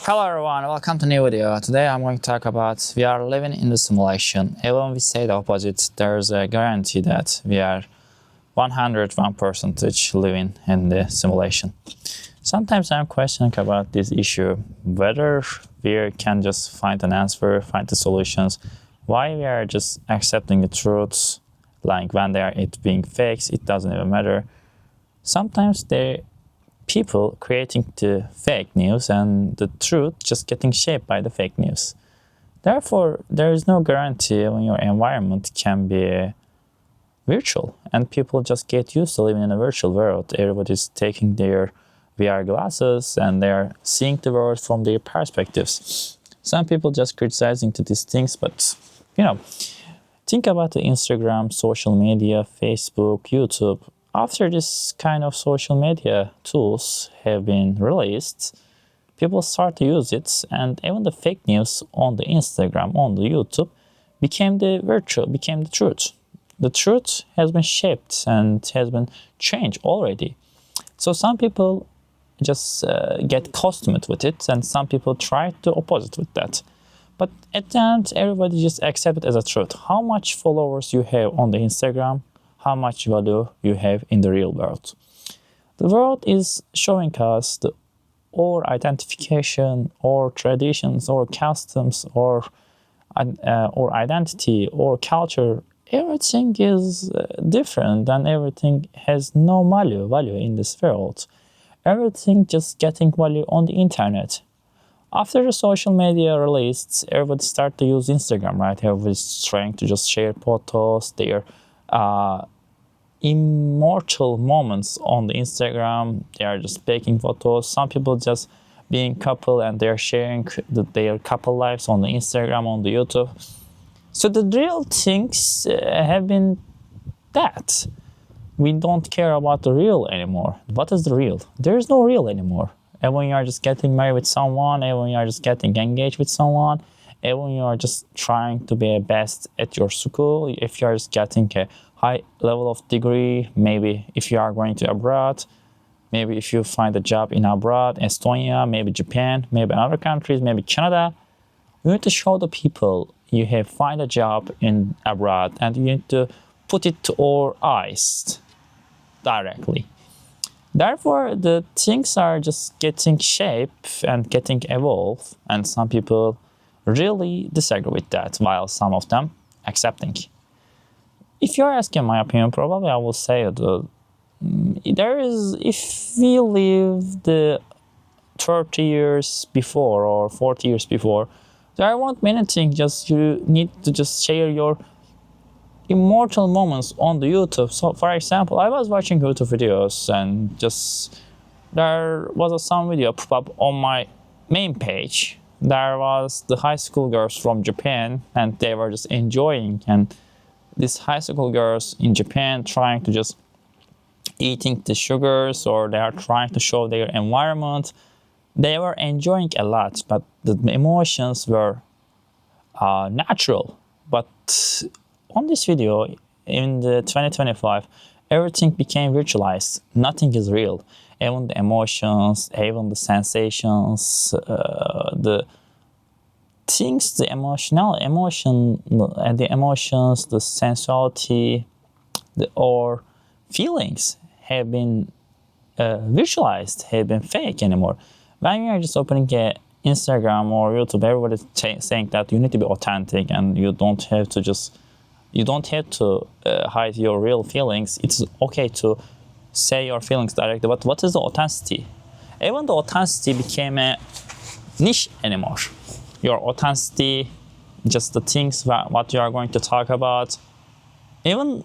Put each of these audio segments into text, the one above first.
Hello everyone, welcome to a new video. Today I'm going to talk about we are living in the simulation. Even we say the opposite, there's a guarantee that we are 101% living in the simulation. Sometimes I'm questioning about this issue, whether we can just find an answer, find the solutions, why we are just accepting the truths, like when they are being fakes, it doesn't even matter. Sometimes people creating the fake news and the truth just getting shaped by the fake news. Therefore, there is no guarantee when your environment can be virtual and people just get used to living in a virtual world. Everybody's taking their VR glasses and they're seeing the world from their perspectives. Some people just criticizing to these things, but think about the Instagram, social media, Facebook, YouTube. After this kind of social media tools have been released, people start to use it, and even the fake news on the Instagram, on the YouTube, became the truth. The truth has been shaped and has been changed already. So some people just get accustomed with it, and some people try to oppose it with that. But at the end, everybody just accepts it as a truth. How much followers you have on the Instagram, how much value you have in the real world. The world is showing us our identification, or traditions, or customs, or identity, or culture. Everything is different and everything has no value in this world. Everything just getting value on the internet. After the social media released, everybody started to use Instagram, right? Everybody's trying to just share photos, their immortal moments on the Instagram. They are just taking photos. Some people just being couple and they're sharing their couple lives on the Instagram, on the YouTube. So the real things have been that. We don't care about the real anymore. What is the real? There is no real anymore. And when you are just getting married with someone, and when you are just getting engaged with someone, and when you are just trying to be best at your school, if you are just getting a high level of degree, maybe if you are going to abroad, maybe if you find a job in abroad, Estonia, maybe Japan, maybe other countries, maybe Canada, you need to show the people you have find a job in abroad, and you need to put it to our eyes directly. Therefore, the things are just getting shape and getting evolved, and some people really disagree with that, while some of them accepting. If you're asking my opinion, probably I will say that if we live the 30 years before or 40 years before, there aren't many things. Just you need to just share your immortal moments on the YouTube. So, for example, I was watching YouTube videos and just there was some video pop up on my main page. There was the high school girls from Japan, and they were just enjoying, and these high school girls in Japan trying to just eating the sugars, or they are trying to show their environment. They were enjoying a lot, but the emotions were natural. But on this video, in the 2025, everything became virtualized. Nothing is real. Even the emotions, even the sensations, the things, the emotions, the sensuality, or feelings have been visualized, have been fake anymore. When you are just opening a Instagram or YouTube, everybody's saying that you need to be authentic and you don't have to hide your real feelings. It's okay to say your feelings directly, but what is the authenticity? Even the authenticity became a niche anymore. Your authenticity, just the things what you are going to talk about, even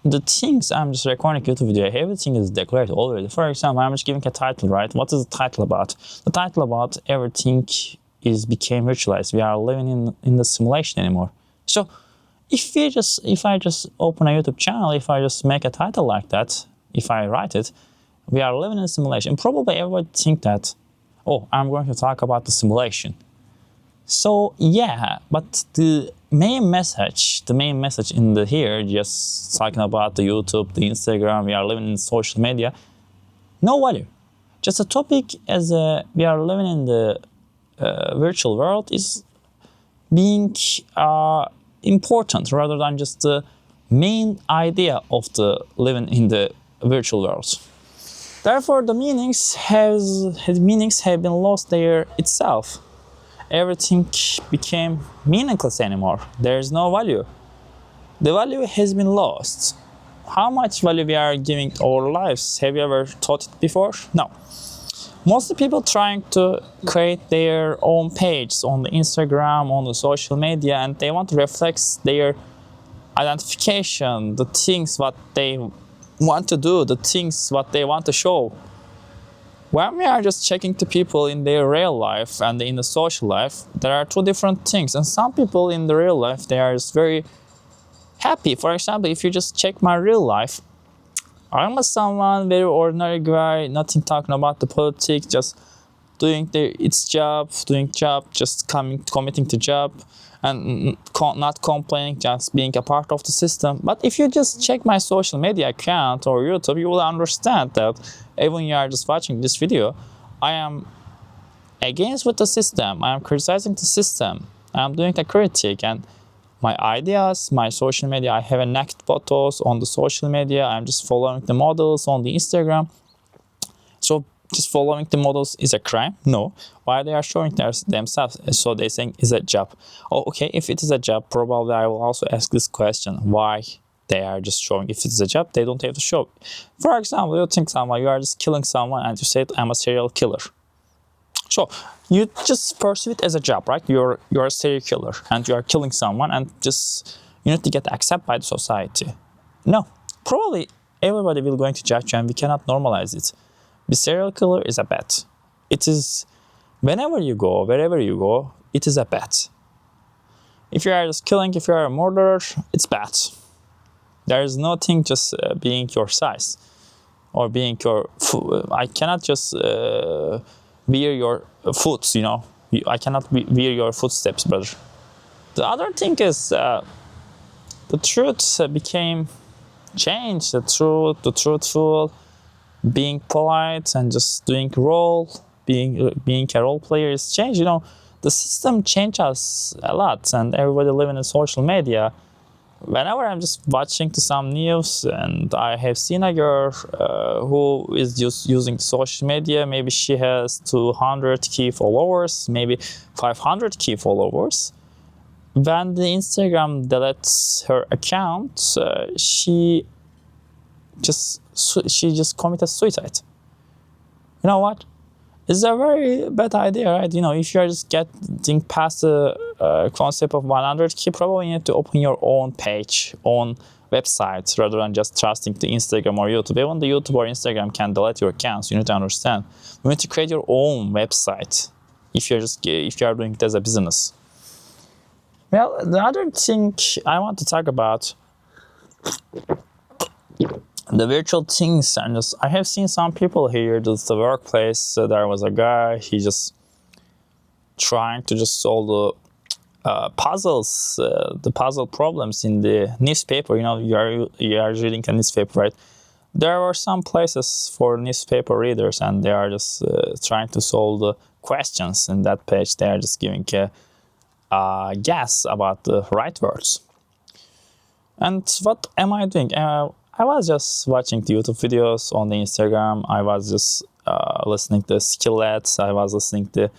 the things I'm just recording YouTube video, everything is declared already. For example, I'm just giving a title, right? What is the title about? The title about everything became virtualized. We are living in the simulation anymore. So if I just open a YouTube channel, if I just make a title like that, if I write it, we are living in a simulation. Probably everybody think that, oh, I'm going to talk about the simulation. So yeah, but the main message in here, just talking about the YouTube, the Instagram, we are living in social media, no value. Just a topic as we are living in the virtual world is being important rather than just the main idea of the living in the virtual world. Therefore, the meanings have been lost there itself. Everything became meaningless anymore. There is no value. The value has been lost. How much value we are giving to our lives? Have you ever thought it before? No. Mostly people trying to create their own pages on the Instagram, on the social media, and they want to reflect their identification, the things what they want to do, the things what they want to show. When we are just checking to people in their real life and in the social life, there are two different things. And some people in the real life, they are just very happy. For example, if you just check my real life, I'm someone very ordinary guy, nothing talking about the politics, just doing its job, just committing to job, and not complaining, just being a part of the system. But if you just check my social media account or YouTube, you will understand that even you are just watching this video, I am against with the system. I am criticizing the system. I am doing a critique, and my ideas, my social media, I have a naked photos on the social media. I'm just following the models on the Instagram. So just following the models is a crime? No. Why they are showing themselves? So they think it's a job. Oh, okay, if it is a job, probably I will also ask this question. Why they are just showing? If it's a job, they don't have to show. For example, you think you are just killing someone and you say, I'm a serial killer. So you just perceive it as a job, right? You're a serial killer and you are killing someone, and just you need to get accepted by the society. No, probably everybody will going to judge you, and we cannot normalize it. The serial killer is a bet. It is whenever you go, wherever you go, it is a bet. If you are just killing, if you are a murderer, it's bad. There is nothing just being your size or being your. I cannot just. Wear your foot, I cannot wear your footsteps, brother. The other thing is the truth became changed. The truthful, being polite and just doing being a role player is changed. The system changed us a lot, and everybody living in social media. Whenever I'm just watching some news and I have seen a girl who is just using social media, maybe she has 200k followers, maybe 500k followers. When the Instagram deletes her account, she just committed suicide. You know what? It's a very bad idea, right? If you're just getting past the concept of 100k, probably you need to open your own page, own website, rather than just trusting the Instagram or YouTube. Even the YouTube or Instagram can delete your accounts. You need to understand. You need to create your own website if you are doing it as a business. Well, the other thing I want to talk about, the virtual things, and I have seen some people here at the workplace. There was a guy, he just trying to just solve the puzzles, the puzzle problems in the newspaper. You are reading a newspaper, right? There are some places for newspaper readers, and they are just trying to solve the questions in that page. They are just giving a guess about the right words. And what am I doing? I was just watching the YouTube videos on the Instagram. I was just listening to Skillets. I was listening to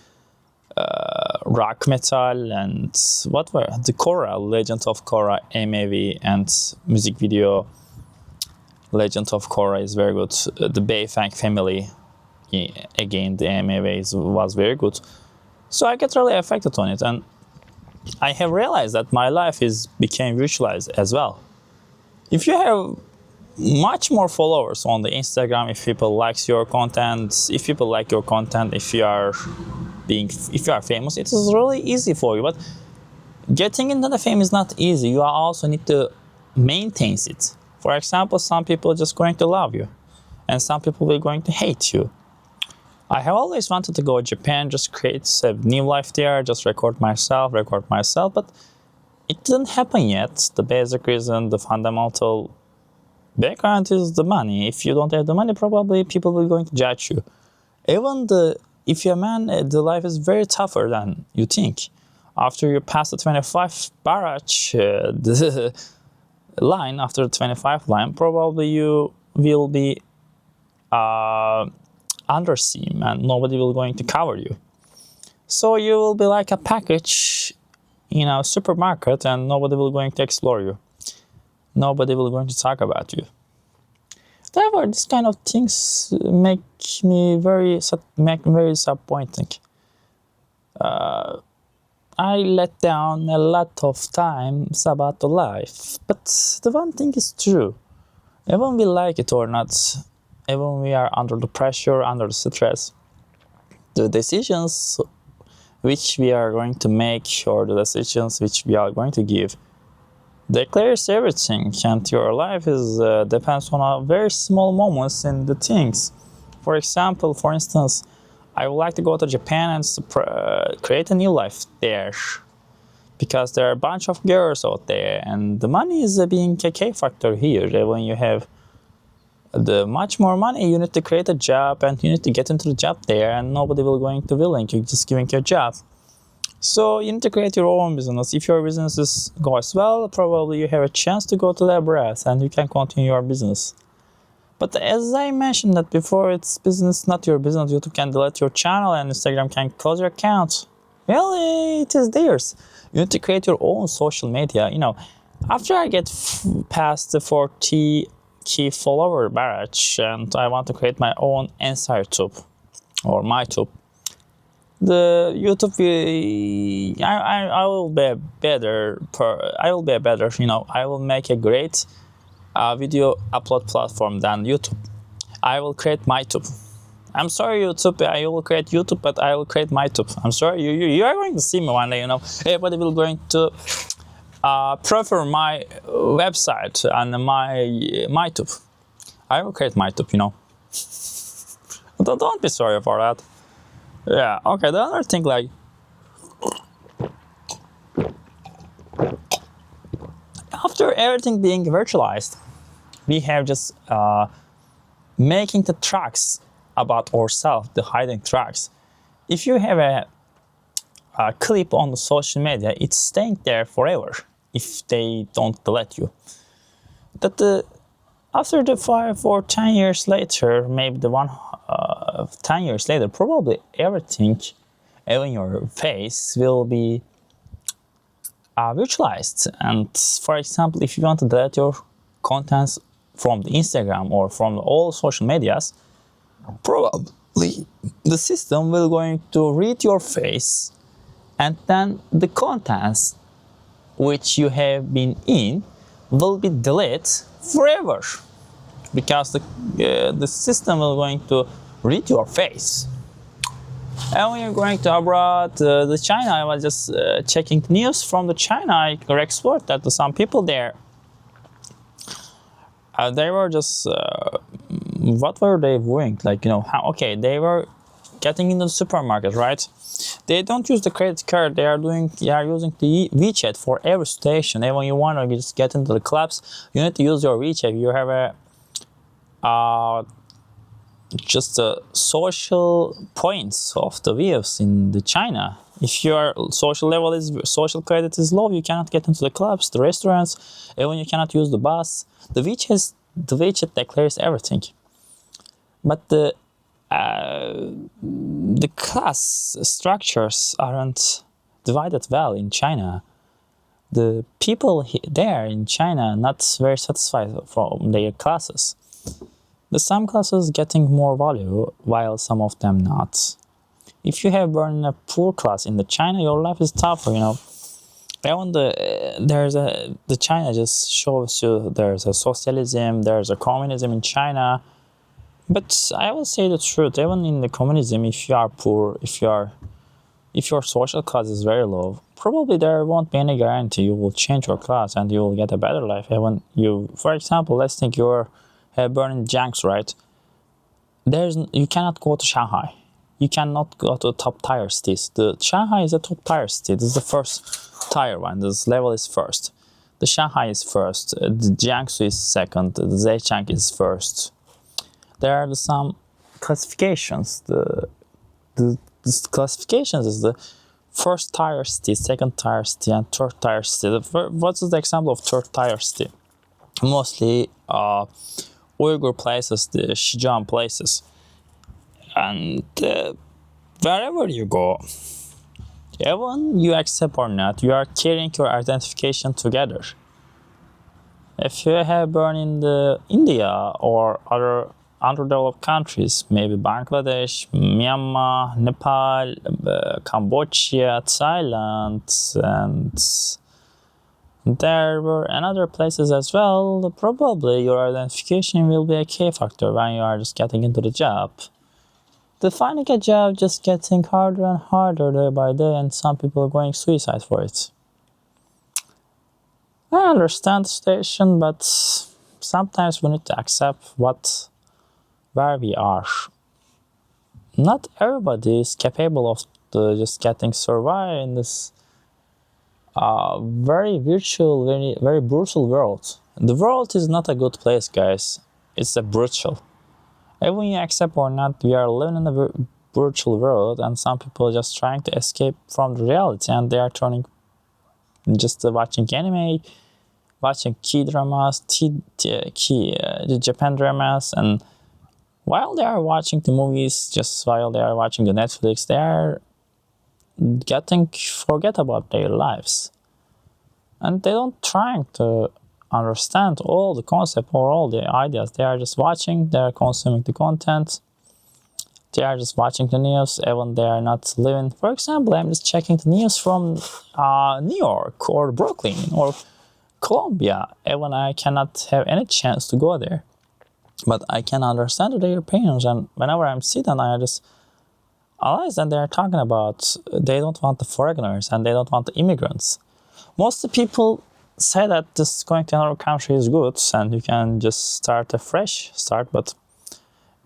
rock metal and what were the Korra, Legend of Korra, MAV, and music video. Legend of Korra is very good. The Beifang family, again, the MAV was very good. So I get really affected on it, and I have realized that my life became virtualized as well. If you have much more followers on the Instagram, if people like your content, if you are famous, it is really easy for you. But getting into the fame is not easy. You also need to maintain it. For example, some people are just going to love you, and some people are going to hate you. I have always wanted to go to Japan, just create a new life there, just record myself, but it didn't happen yet. The basic reason, the fundamental background is the money. If you don't have the money, probably people will going to judge you. Even the if you're a man, the life is very tougher than you think. After you pass the 25 barrage, the line, after the 25 line, probably you will be under seam and nobody will going to cover you. So you will be like a package in a supermarket and nobody will going to explore you. Nobody will going to talk about you. Therefore, this kind of things make me very disappointing. I let down a lot of times about the life, but the one thing is true. Even we like it or not, even we are under the pressure, under the stress, the decisions which we are going to make or the decisions which we are going to give declares everything, and your life is depends on a very small moments in the things. For example, for instance, I would like to go to Japan and create a new life there, because there are a bunch of girls out there, and the money is being a K factor here. When you have the much more money, you need to create a job and you need to get into the job there, and nobody will going to willing you just giving you a job. So you need to create your own business. If your business goes well, probably you have a chance to go to the abroad and you can continue your business. But as I mentioned that before, it's business, not your business. YouTube can delete your channel and Instagram can close your account. Well, it is theirs. You need to create your own social media. After I get past the 40 key follower barrage and I want to create my own InsireTube or MyTube, the YouTube, I will be a better. I will make a great video upload platform than YouTube. I will create MyTube. I'm sorry, YouTube. I will create YouTube, but I will create MyTube. I'm sorry, you are going to see me one day. Everybody will going to prefer my website and my MyTube. I will create MyTube. Don't be sorry for that. Yeah, okay, the other thing, like, after everything being virtualized, we have just making the tracks about ourselves, the hiding tracks. If you have a clip on the social media, it's staying there forever if they don't delete you. But after the 5 or 10 years later, maybe 10 years later, probably everything, even your face, will be virtualized. And for example, if you want to delete your contents from the Instagram or from all social medias, probably the system will going to read your face, and then the contents which you have been in will be deleted forever, because the system will going to read your face. And when you're going to abroad, the China, I was just checking news from the China. I explored that some people there, they were just, what were they doing? Like, they were getting into the supermarket, right? They don't use the credit card. They are using the WeChat for every station. And when you want to just get into the clubs, you need to use your WeChat. You have just the social points of the views in the China. If your social credit is low, you cannot get into the clubs, the restaurants, even you cannot use the bus. The WeChat declares everything. But the class structures aren't divided well in China. The people there in China are not very satisfied from their classes. Some classes getting more value, while some of them not. If you have born in a poor class in the China, your life is tougher. Even the China just shows you there's a socialism, there's a communism in China. But I will say the truth. Even in the communism, if you are poor, if your social class is very low, probably there won't be any guarantee you will change your class and you will get a better life. Even for example, let's think you're born in Jiangsu, right? You cannot go to Shanghai. You cannot go to top tier cities. The Shanghai is a top tier city. This is the first tier one. This level is first. The Shanghai is first. The Jiangsu is second. The Zhejiang is first. There are some classifications. the classifications is the first tier city, second tier city, and third tier city. What is the example of third tier city? Mostly Uyghur places, the Xinjiang places, and wherever you go, even you accept or not, you are carrying your identification together. If you have born in the India or other underdeveloped countries, maybe Bangladesh, Myanmar, Nepal, Cambodia, Thailand, and there were another places as well, probably your identification will be a key factor when you are just getting into the job. The finding a job just getting harder and harder day by day, and some people are going suicide for it. I understand the situation, but sometimes we need to accept where we are. Not everybody is capable of just getting survive in this very virtual, very brutal world. The world is not a good place, guys. It's a brutal. Even you accept or not, we are living in a virtual world, and some people are just trying to escape from the reality, and they are turning just watching anime, watching K-dramas, Japan dramas, and while they are watching the movies, just while they are watching the Netflix, they are forget about their lives, and they don't trying to understand all the concept or all the ideas. They are just watching, they are consuming the content, they are just watching the news, even they are not living. For example, I'm just checking the news from New York or Brooklyn or Colombia, even I cannot have any chance to go there, but I can understand their opinions, and whenever I'm sitting, I just realize that they're talking about they don't want the foreigners and they don't want the immigrants. Most of the people say that this going to another country is good and you can just start a fresh start, but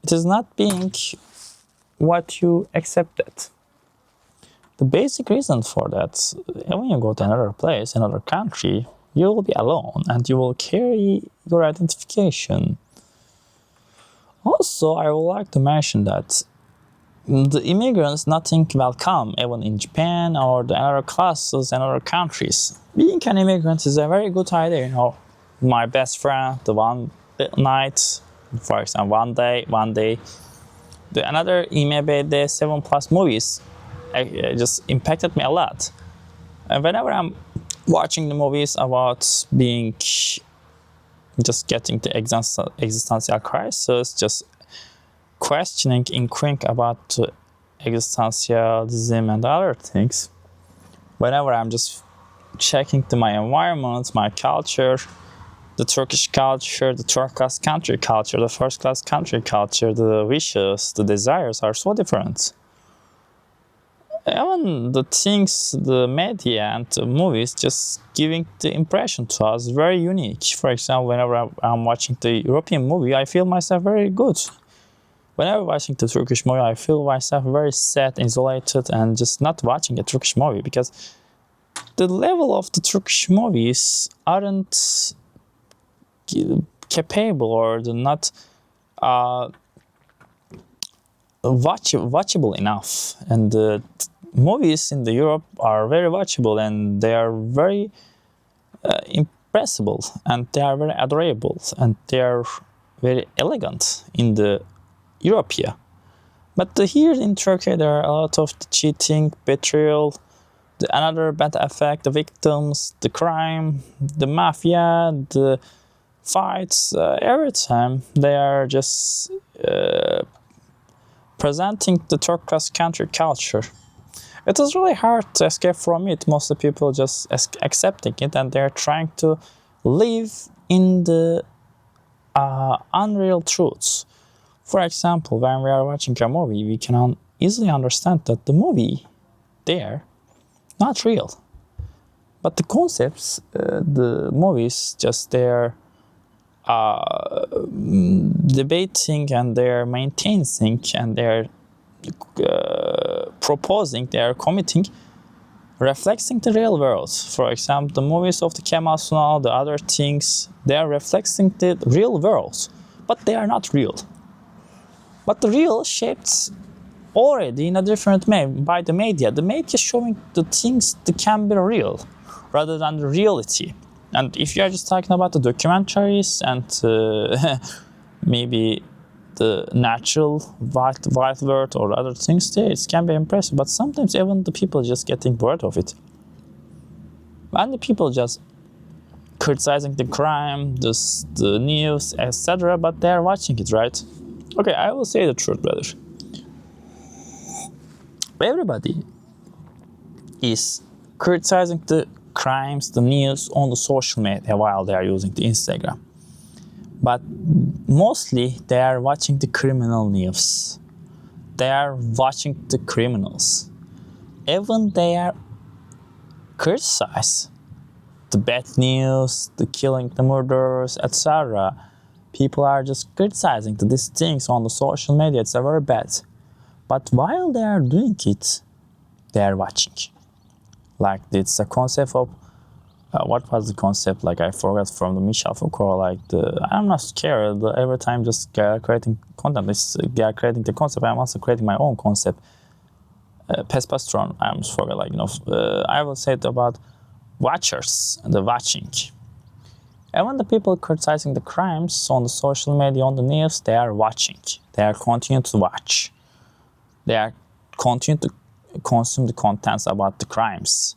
it is not being what you accepted. The basic reason for that, when you go to another place, another country, you will be alone and you will carry your identification. Also, I would like to mention that the immigrants nothing welcome even in Japan or the other classes and other countries. Being an immigrant is a very good idea, you know. My best friend, the one night, for example, one day, another maybe the 7+ movies just impacted me a lot. And whenever I'm watching the movies about being just getting the existential crisis, just questioning, inquiring about existentialism and other things, whenever I'm just checking my environment, my culture, the Turkish culture, the third-class country culture, the first-class country culture, the wishes, the desires are so different. Even the things, the media and the movies just giving the impression to us very unique. For example, whenever I'm watching the European movie, I feel myself very good. Whenever watching the Turkish movie, I feel myself very sad, isolated, and just not watching a Turkish movie because the level of the Turkish movies aren't capable or they're not watchable enough. And the movies in the Europe are very watchable and they are very impressible and they are very adorable and they are very elegant in the Europe here. But here in Turkey, there are a lot of the cheating, betrayal, another bad effect, the victims, the crime, the mafia, the fights. Every time they are just presenting the third-class country culture. It is really hard to escape from it. Most of the people just accepting it and they're trying to live in the unreal truths. For example, when we are watching a movie, we can easily understand that the movie there not real. But the concepts, the movies, just they're debating and they're maintaining and they're proposing, they're committing, reflecting the real world. For example, the movies of the Kemal Sunal, the other things, they are reflecting the real world, but they are not real. But the real shaped already in a different way by the media. The media showing the things that can be real rather than the reality. And if you are just talking about the documentaries and maybe the natural white world or other things there, it can be impressive. But sometimes even the people just getting bored of it. And the people just criticizing the crime, the news, etc. But they are watching it, right? Okay, I will say the truth, brother. Everybody is criticizing the crimes, the news on the social media while they are using the Instagram. But mostly they are watching the criminal news. They are watching the criminals. Even they are criticize the bad news, the killing, the murders, etc. People are just criticizing these things on the social media. It's very bad. But while they are doing it, they are watching. Like it's a concept of what was the concept? Like I forgot from the Michel Foucault. Like I'm not scared. Every time just creating content, they are creating the concept. I'm also creating my own concept. Pespastron. I almost forgot. Like I will say it about watchers, the watching. And when the people criticizing the crimes on the social media, on the news, they are watching. They are continuing to watch. They are continuing to consume the contents about the crimes.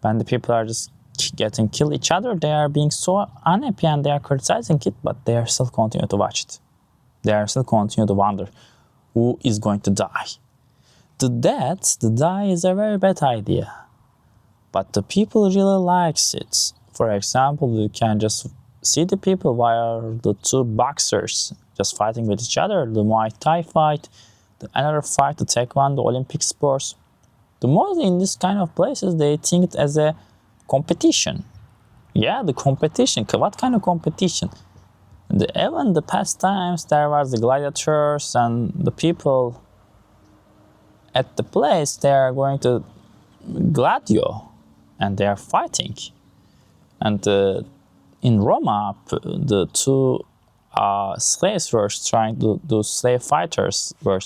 When the people are just getting killed each other, they are being so unhappy and they are criticizing it, but they are still continuing to watch it. They are still continuing to wonder who is going to die. The die is a very bad idea. But the people really likes it. For example, you can just see the people while the two boxers just fighting with each other, the Muay Thai fight, another fight, the Taekwondo, Olympic sports. The most in this kind of places, they think it as a competition. Yeah, the competition. What kind of competition? Even the past times, there was the gladiators and the people at the place, they are going to gladio and they are fighting. And in Roma, the two slaves were trying to, the slave fighters were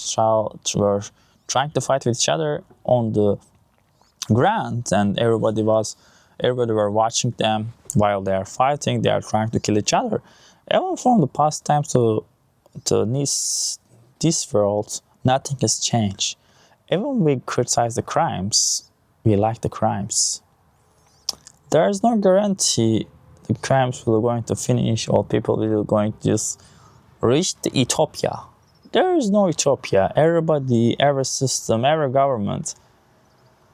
trying to fight with each other on the ground, and everybody were watching them while they are fighting. They are trying to kill each other. Even from the past times to this world, nothing has changed. Even we criticize the crimes, we like the crimes. There is no guarantee the crimes will going to finish or people will going to just reach the utopia. There is no utopia. Everybody, every system, every government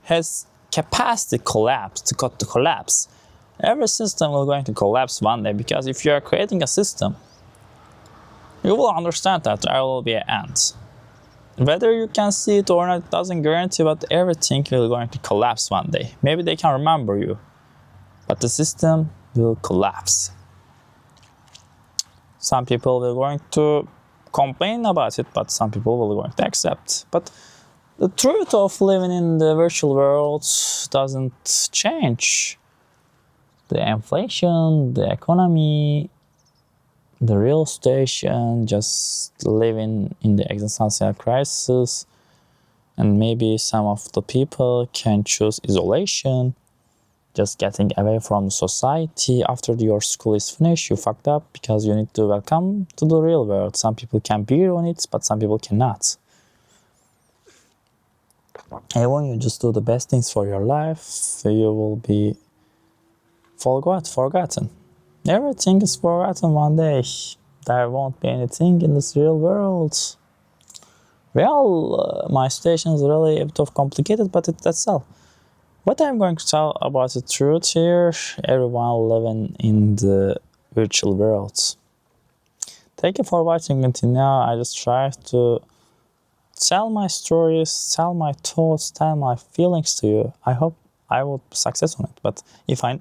has capacity to collapse. Every system will going to collapse one day, because if you are creating a system, you will understand that there will be an end. Whether you can see it or not, it doesn't guarantee, but everything will going to collapse one day. Maybe they can remember you, but the system will collapse. Some people will going to complain about it, but some people will going to accept. But the truth of living in the virtual world doesn't change. The inflation, the economy, the real situation, just living in the existential crisis, and maybe some of the people can choose isolation, just getting away from society. After your school is finished, you fucked up because you need to welcome to the real world. Some people can be on it, but some people cannot. And when you just do the best things for your life, you will be forgotten. Everything is forgotten one day. There won't be anything in this real world. Well, my situation is really a bit of complicated, but that's all. What I'm going to tell about the truth here, everyone living in the virtual world. Thank you for watching until now. I just try to tell my stories, tell my thoughts, tell my feelings to you. I hope I will be successful on it. But if I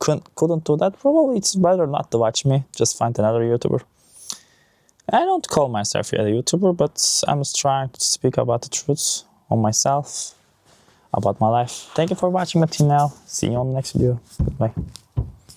couldn't do that, probably it's better not to watch me. Just find another YouTuber. I don't call myself a YouTuber, but I'm just trying to speak about the truth on myself, about my life. Thank you for watching until now. See you on the next video. Bye.